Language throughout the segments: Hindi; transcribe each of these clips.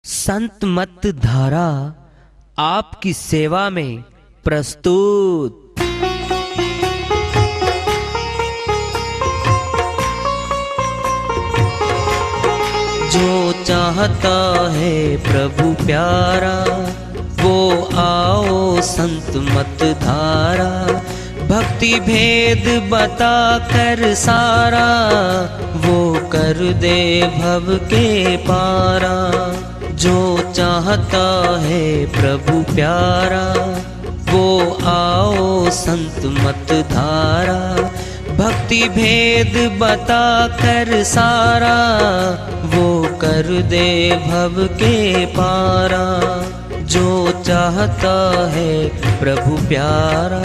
संत मत धारा आपकी सेवा में प्रस्तुत। जो चाहता है प्रभु प्यारा वो आओ संत मत धारा। भक्ति भेद बता कर सारा वो कर दे भव के पारा। जो चाहता है प्रभु प्यारा वो आओ संत मत धारा। भक्ति भेद बता कर सारा वो कर दे भव के पारा। जो चाहता है प्रभु प्यारा।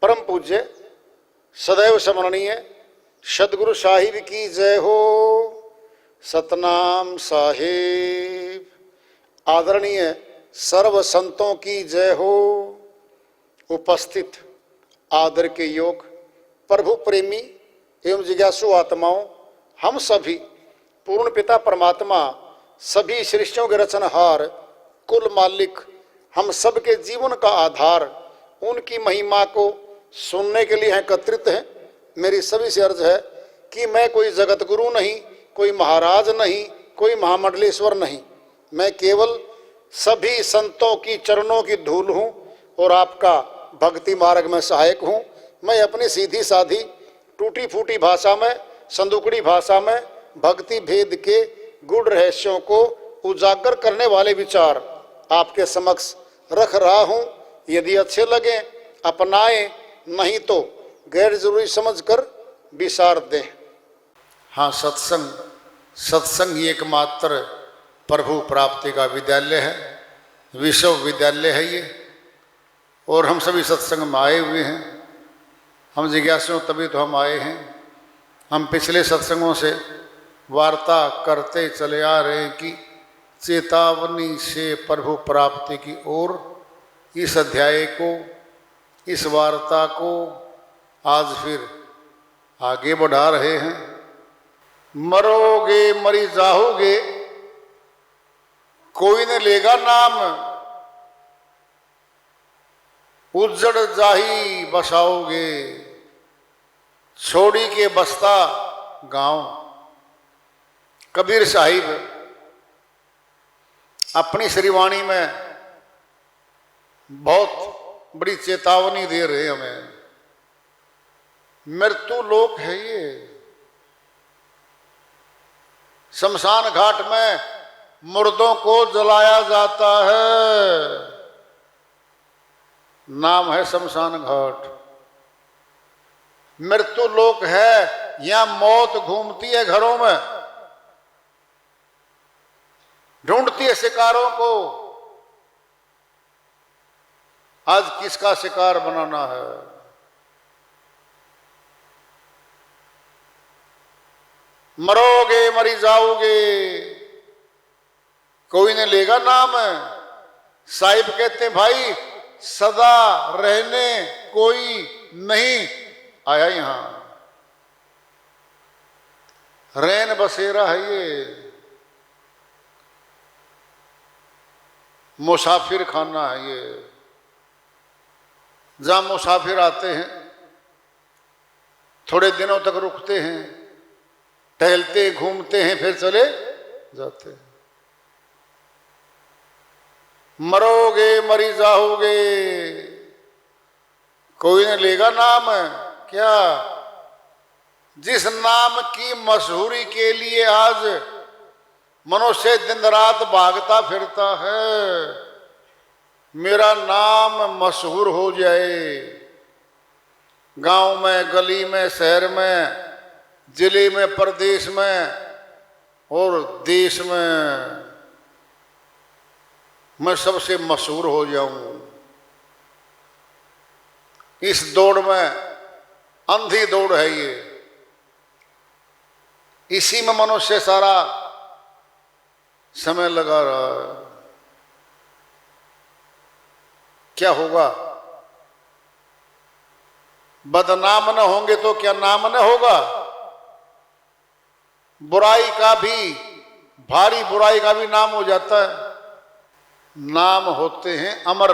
परम पूज्य सदैव स्मरणीय सदगुरु साहिब की जय हो। सतनाम साहिब। आदरणीय सर्व संतों की जय हो। उपस्थित आदर के योग प्रभु प्रेमी एवं जिज्ञासु आत्माओं, हम सभी पूर्ण पिता परमात्मा सभी सृष्टियों के रचनहार कुल मालिक हम सबके जीवन का आधार उनकी महिमा को सुनने के लिए एकत्रित हैं। मेरी सभी से अर्ज है कि मैं कोई जगत गुरु नहीं, कोई महाराज नहीं, कोई महामंडलेश्वर नहीं। मैं केवल सभी संतों की चरणों की धूल हूँ और आपका भक्ति मार्ग में सहायक हूँ। मैं अपनी सीधी साधी टूटी फूटी भाषा में, संदुकड़ी भाषा में भक्ति भेद के गूढ़ रहस्यों को उजागर करने वाले विचार आपके समक्ष रख रहा हूँ। यदि अच्छे लगे अपनाएं, नहीं तो गैर जरूरी समझकर विसार दें। हाँ, सत्संग ही एकमात्र प्रभु प्राप्ति का विद्यालय है, विश्वविद्यालय है ये। और हम सभी सत्संग में आए हुए हैं। हम जिज्ञासु तभी तो हम आए हैं। हम पिछले सत्संगों से वार्ता करते चले आ रहे हैं कि चेतावनी से प्रभु प्राप्ति की ओर इस अध्याय को, इस वार्ता को आज फिर आगे बढ़ा रहे हैं। मरोगे मरी जाओगे, कोई न लेगा नाम, उज्जड़ जाही बसाओगे, छोड़ी के बस्ता गांव। कबीर साहिब अपनी श्रीवाणी में बहुत बड़ी चेतावनी दे रहे हमें। मृत्यु लोक है ये। शमशान घाट में मुर्दों को जलाया जाता है, नाम है शमशान घाट। मृत्यु लोक है, यहां मौत घूमती है घरों में, ढूंढती है शिकारों को। आज किसका शिकार बनाना है? मरोगे मरी जाओगे, कोई ने लेगा नाम। साहिब कहते भाई सदा रहने कोई नहीं आया यहां, रैन बसेरा है ये, मुसाफिर खाना है ये। जहां मुसाफिर आते हैं, थोड़े दिनों तक रुकते हैं, टहलते घूमते हैं, फिर चले जाते हैं। मरोगे मरी जाओगे, कोई न लेगा नाम। क्या? जिस नाम की मशहूरी के लिए आज मनुष्य दिन रात भागता फिरता है, मेरा नाम मशहूर हो जाए, गांव में, गली में, शहर में, जिले में, प्रदेश में, और देश में मैं सबसे मशहूर हो जाऊं। इस दौड़ में अंधी दौड़ है ये, इसी में मनुष्य सारा समय लगा रहा है। क्या होगा? बदनाम न होंगे तो क्या नाम न होगा? बुराई का भी, भारी बुराई का भी नाम हो जाता है। नाम होते हैं अमर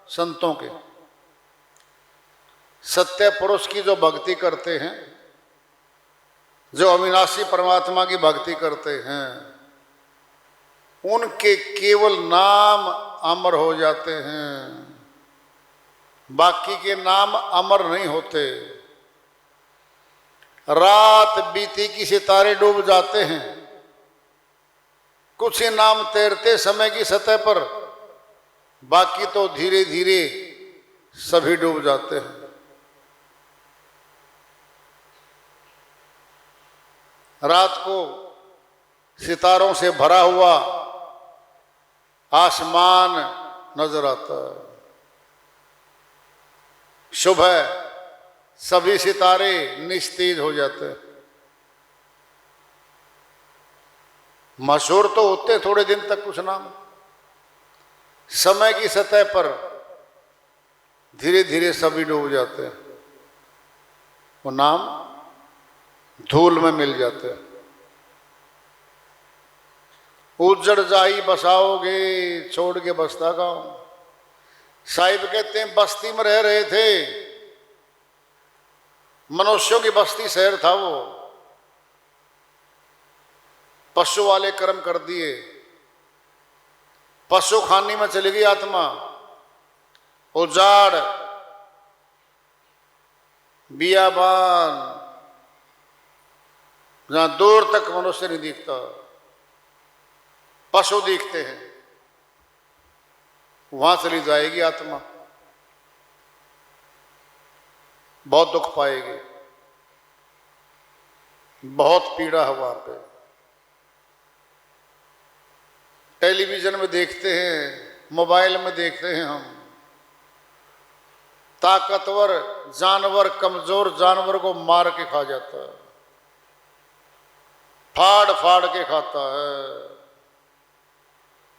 संतों के। सत्य पुरुष की जो भक्ति करते हैं, जो अविनाशी परमात्मा की भक्ति करते हैं, उनके केवल नाम अमर हो जाते हैं, बाकी के नाम अमर नहीं होते। रात बीती की सितारे डूब जाते हैं, कुछ ही नाम तैरते समय की सतह पर, बाकी तो धीरे धीरे सभी डूब जाते हैं। रात को सितारों से भरा हुआ आसमान नजर आता है। सुबह सभी सितारे निस्तेज हो जाते हैं। मशहूर तो होते थोड़े दिन तक कुछ नाम, समय की सतह पर धीरे धीरे सभी डूब जाते हैं। वो नाम धूल में मिल जाते हैं। उजड़ जाई बसाओगे छोड़ के बसता गांव। साहिब कहते हैं बस्ती में रह रहे थे, मनुष्यों की बस्ती शहर था वो। पशु वाले कर्म कर दिए, पशु खानी में चली गई आत्मा। उजाड़, बियाबान, जहां दूर तक मनुष्य नहीं दिखता, पशु दिखते हैं, वहां चली जाएगी आत्मा। बहुत दुख पाएगी, बहुत पीड़ा है वहां पे। टेलीविजन में देखते हैं, मोबाइल में देखते हैं हम, ताकतवर जानवर कमजोर जानवर को मार के खा जाता है, फाड़ फाड़ के खाता है,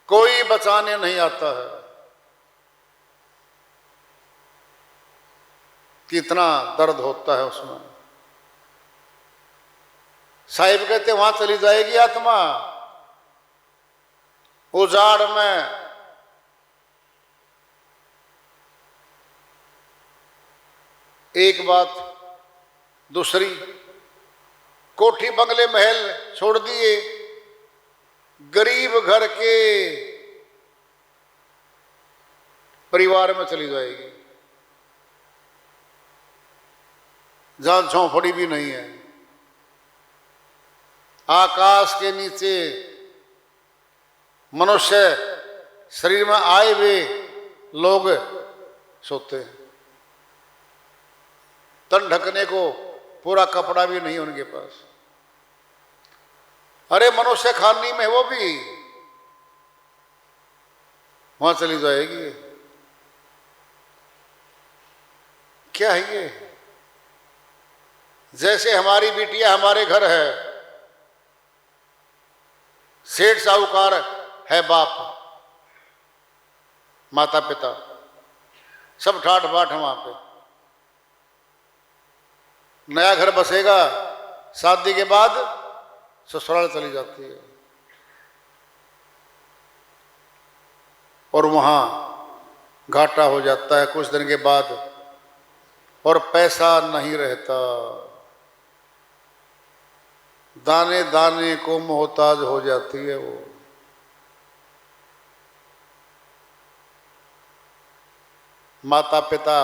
कोई बचाने नहीं आता है। कितना दर्द होता है उसमें। साहिब कहते वहां चली जाएगी आत्मा। उजाड़ में एक बात, दूसरी, कोठी बंगले महल छोड़ दिए, गरीब घर के परिवार में चली जाएगी, जहां झोंपड़ी भी नहीं है। आकाश के नीचे मनुष्य शरीर में आए हुए लोग सोते हैं। तन ढकने को पूरा कपड़ा भी नहीं उनके पास। अरे मनुष्य खानी में वो भी वहां चली जाएगी। क्या है ये? जैसे हमारी बिटिया हमारे घर है, सेठ साहूकार है बाप, माता पिता सब ठाठ बाट है वहां पे। नया घर बसेगा, शादी के बाद ससुराल चली जाती है, और वहां घाटा हो जाता है कुछ दिन के बाद, और पैसा नहीं रहता, दाने दाने को मोहताज हो जाती है वो। माता पिता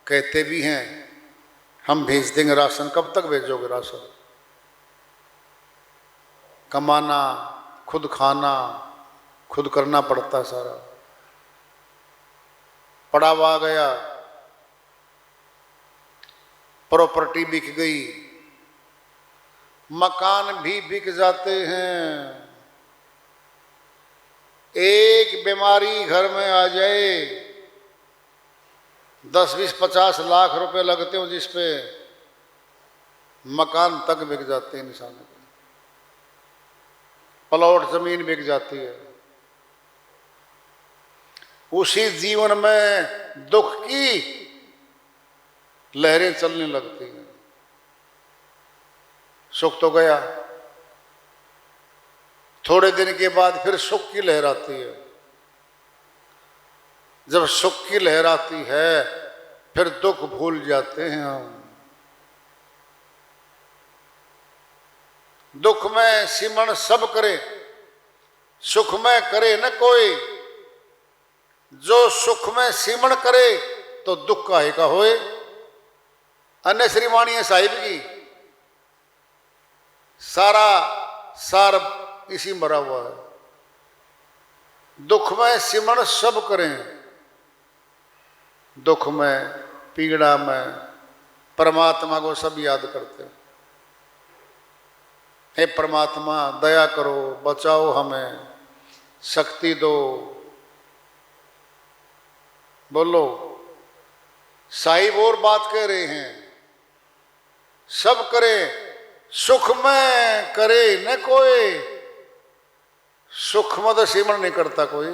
कहते भी हैं हम भेज देंगे राशन। कब तक भेजोगे राशन? कमाना, खुद खाना, खुद करना पड़ता है सारा। पड़ावा आ गया, प्रॉपर्टी बिक गई, मकान भी बिक जाते हैं। एक बीमारी घर में आ जाए 10, 20, 50 लाख रुपए लगते हो जिस पे, मकान तक बिक जाते हैं इंसानों के, प्लॉट जमीन बिक जाती है। उसी जीवन में दुख की लहरें चलने लगती हैं। सुख तो गया, थोड़े दिन के बाद फिर सुख की लहर आती है। जब सुख की लहर आती है फिर दुख भूल जाते हैं हम। दुख में सिमरण सब करे, सुख में करे न कोई। जो सुख में सिमरण करे तो दुख काहे का होए। अन्य श्रीवाणी है साहिब की, सारा सार इसी मरा हुआ है। दुख में सिमरण सब करें, दुख में पीड़ा में परमात्मा को सब याद करते हैं। हे परमात्मा दया करो, बचाओ हमें, शक्ति दो। बोलो, साहिब और बात कह रहे हैं, सब करे, सुख में करे न कोई। सुख में तो सिमरण नहीं करता कोई।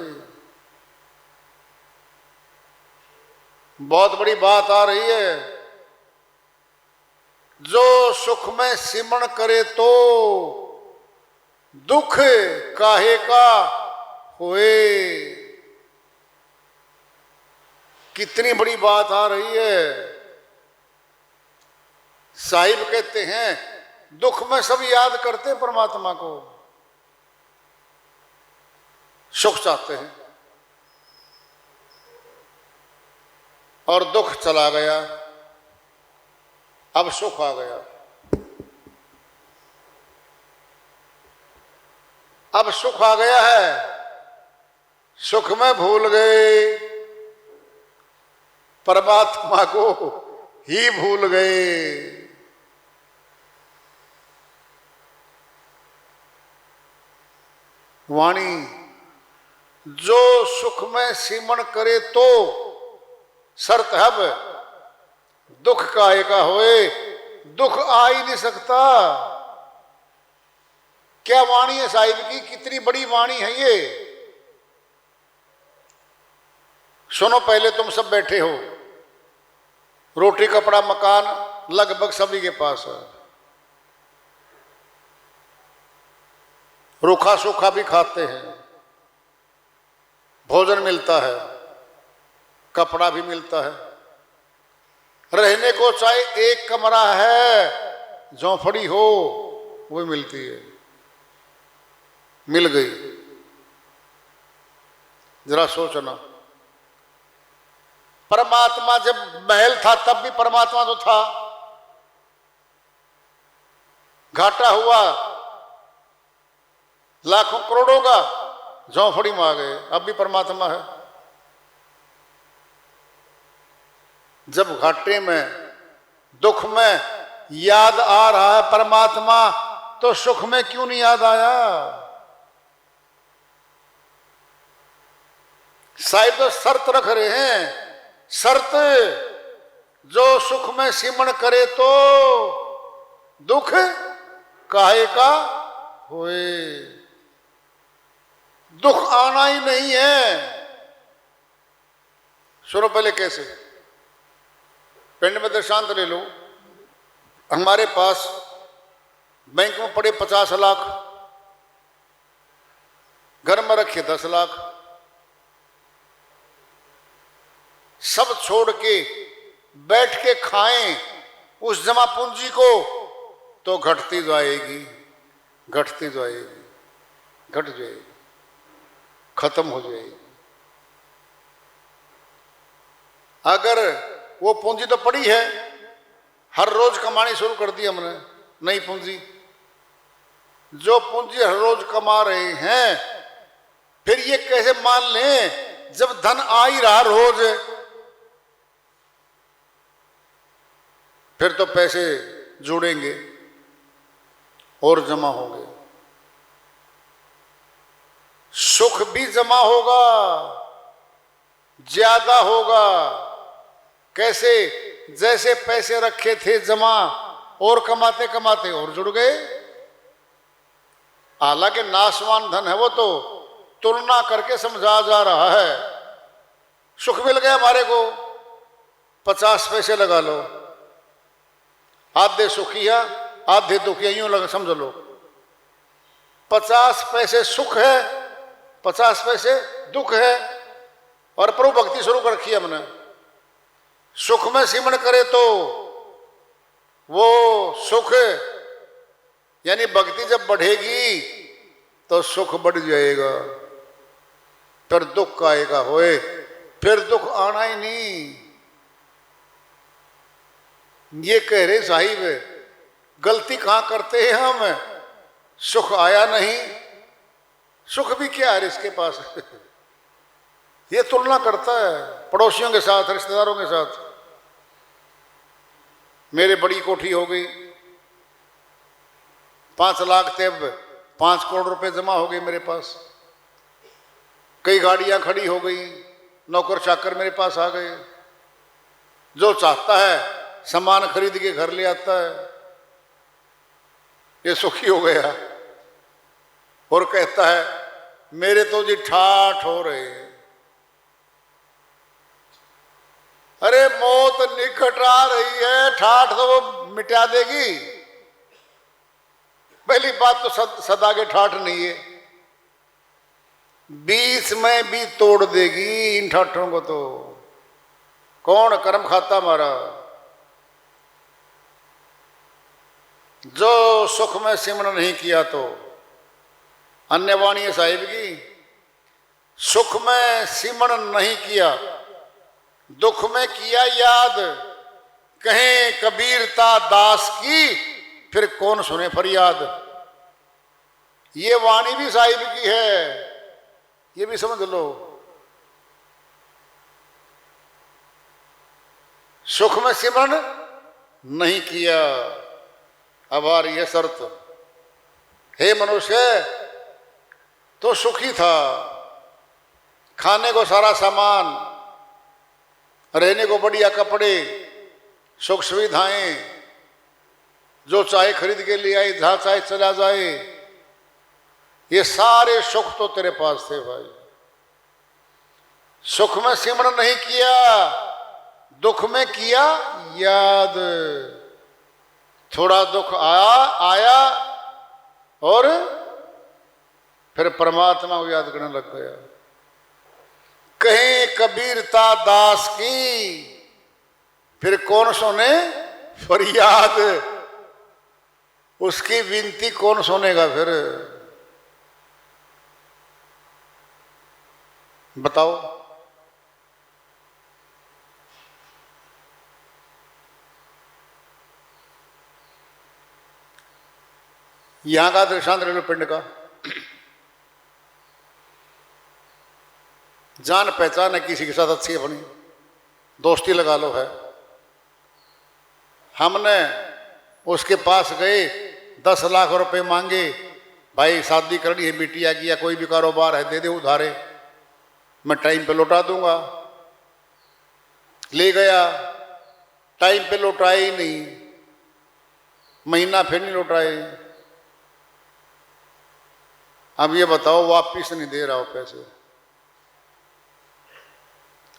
बहुत बड़ी बात आ रही है। जो सुख में सिमरण करे तो दुख काहे का होए। कितनी बड़ी बात आ रही है। साहिब कहते हैं दुख में सब याद करते हैं परमात्मा को, सुख चाहते हैं, और दुख चला गया, अब सुख आ गया। अब सुख आ गया है, सुख में भूल गए, परमात्मा को ही भूल गए। वाणी, जो सुख में सिमरण करे तो शर्त है, अब दुख काहे का होए। दुख आ ही नहीं सकता। क्या वाणी है साहिब की, कितनी बड़ी वाणी है ये। सुनो, पहले तुम सब बैठे हो, रोटी कपड़ा मकान लगभग सभी के पास है, रूखा सूखा भी खाते हैं, भोजन मिलता है, कपड़ा भी मिलता है, रहने को चाहे एक कमरा है, झोंपड़ी हो वो मिलती है, मिल गई। जरा सोचना, परमात्मा जब महल था तब भी परमात्मा तो था, घाटा हुआ लाखों करोड़ों का, झोंपड़ी में आ गए, अब भी परमात्मा है। जब घाटे में दुख में याद आ रहा है परमात्मा, तो सुख में क्यों नहीं याद आया। साहिब तो शर्त रख रहे हैं, शर्त, जो सुख में सिमरण करे तो दुख काहे का होए। दुख आना ही नहीं है। सुनो पहले कैसे, पिंड में दृष्टांत ले लो। हमारे पास बैंक में पड़े 50 लाख, घर में रखे 10 लाख, सब छोड़ के बैठ के खाएं उस जमा पूंजी को, तो घटती जाएगी, घटती जाएगी, घट जाएगी, खत्म हो जाएगी। अगर वो पूंजी तो पड़ी है, हर रोज कमानी शुरू कर दी हमने नई पूंजी, जो पूंजी हर रोज कमा रहे हैं, फिर ये कैसे मान लें जब धन आ ही रहा रोज, फिर तो पैसे जुड़ेंगे, और जमा होंगे। सुख भी जमा होगा, ज्यादा होगा। कैसे? जैसे पैसे रखे थे जमा और कमाते कमाते और जुड़ गए। हालांकि नाशवान धन है वो, तो तुलना करके समझा जा रहा है। सुख मिल गया हमारे को, 50 पैसे लगा लो, आधे सुखिया आधे दुखिया, यूं लगा समझ लो। 50 पैसे सुख है, 50 पैसे दुख है। और प्रभु भक्ति शुरू कर रखी है हमने। सुख में सिमरण करे तो वो सुख यानी भक्ति जब बढ़ेगी तो सुख बढ़ जाएगा, फिर दुख आएगा होए, फिर दुख आना ही नहीं। ये कह रहे साहिब, गलती कहां करते हैं हम? सुख आया नहीं, सुख भी क्या है इसके पास। ये तुलना करता है पड़ोसियों के साथ, रिश्तेदारों के साथ। मेरे बड़ी कोठी हो गई, 5 लाख थे, 5 करोड़ रुपए जमा हो गए मेरे पास। कई गाड़ियां खड़ी हो गई, नौकर चाकर मेरे पास आ गए। जो चाहता है सामान खरीद के घर ले आता है। ये सुखी हो गया और कहता है मेरे तो जी ठाठ हो रहे हैं। अरे मौत निकट आ रही है, ठाठ तो वो मिटा देगी। पहली बात तो सदा के ठाठ नहीं है, बीच में भी तोड़ देगी इन ठाठों को। तो कौन कर्म खाता हमारा? जो सुख में सिमरण नहीं किया तो अन्य वाणी है साहिब की, सुख में सिमरण नहीं किया, दुख में किया याद। कहें कबीरता दास की, फिर कौन सुने फरियाद। ये वाणी भी साहिब की है, ये भी समझ लो। सुख में सिमरण नहीं किया, अब आ रही है शर्त। हे मनुष्य, तो सुखी था, खाने को सारा सामान, रहने को बढ़िया कपड़े, सुख सुविधाएं, जो चाहे खरीद के ले आए, जहां चाहे चला जाए। ये सारे सुख तो तेरे पास थे भाई। सुख में सिमरण नहीं किया, दुख में किया याद। थोड़ा दुख आया और फिर परमात्मा को याद करने लग गया। कहें कबीरता दास की, फिर कौन सुने फरियाद। उसकी विनती कौन सुनेगा फिर? बताओ। यहां का दृष्टांत ले लो, पिंड का। जान पहचान है किसी के साथ अच्छी, अपनी दोस्ती लगा लो है। हमने उसके पास गए, 10 लाख रुपए मांगे, भाई शादी करनी है बिटिया की या कोई भी कारोबार है, दे दे उधारे, मैं टाइम पे लौटा दूंगा। ले गया, टाइम पे लौटाए ही नहीं, महीना फिर नहीं लौटाए। अब ये बताओ, वापिस नहीं दे रहा हो पैसे,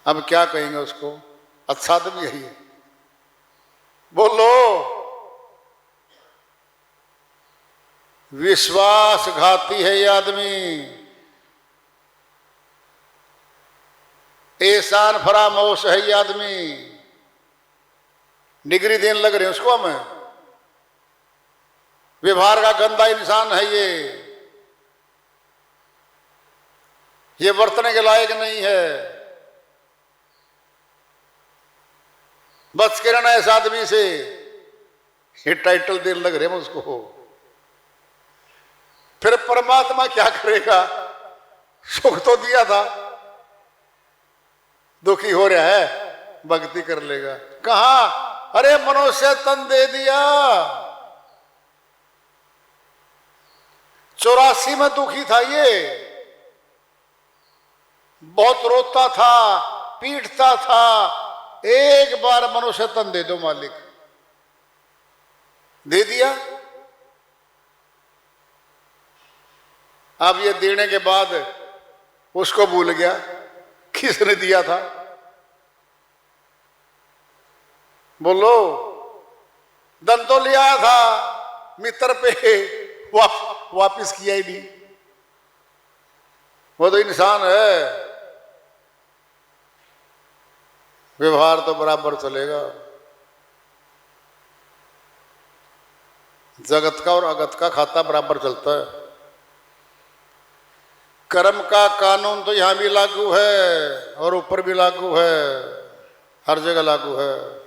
अब क्या कहेंगे उसको? अच्छा तो भी यही है, बोलो। विश्वासघाती है ये आदमी, एहसान फरामोश है ये आदमी। डिग्री देने लग रहे हैं उसको हमें, व्यवहार का गंदा इंसान है ये बरतने के लायक नहीं है। बच के रहना इस आदमी से, ये टाइटल देने लग रहे हैं उसको। फिर परमात्मा क्या करेगा? सुख तो दिया था, दुखी हो रहा है, भक्ति कर लेगा। कहा? अरे मनुष्य तन दे दिया, 84 में दुखी था ये, बहुत रोता था, पीटता था। एक बार मनुष्य तन दे दो मालिक, दे दिया। अब ये देने के बाद उसको भूल गया किसने दिया था। बोलो, धन तो लिया था मित्र पे, वापिस किया ही नहीं। वो तो इंसान है, व्यवहार तो बराबर चलेगा। जगत का और अगत का खाता बराबर चलता है। कर्म का कानून तो यहां भी लागू है और ऊपर भी लागू है, हर जगह लागू है।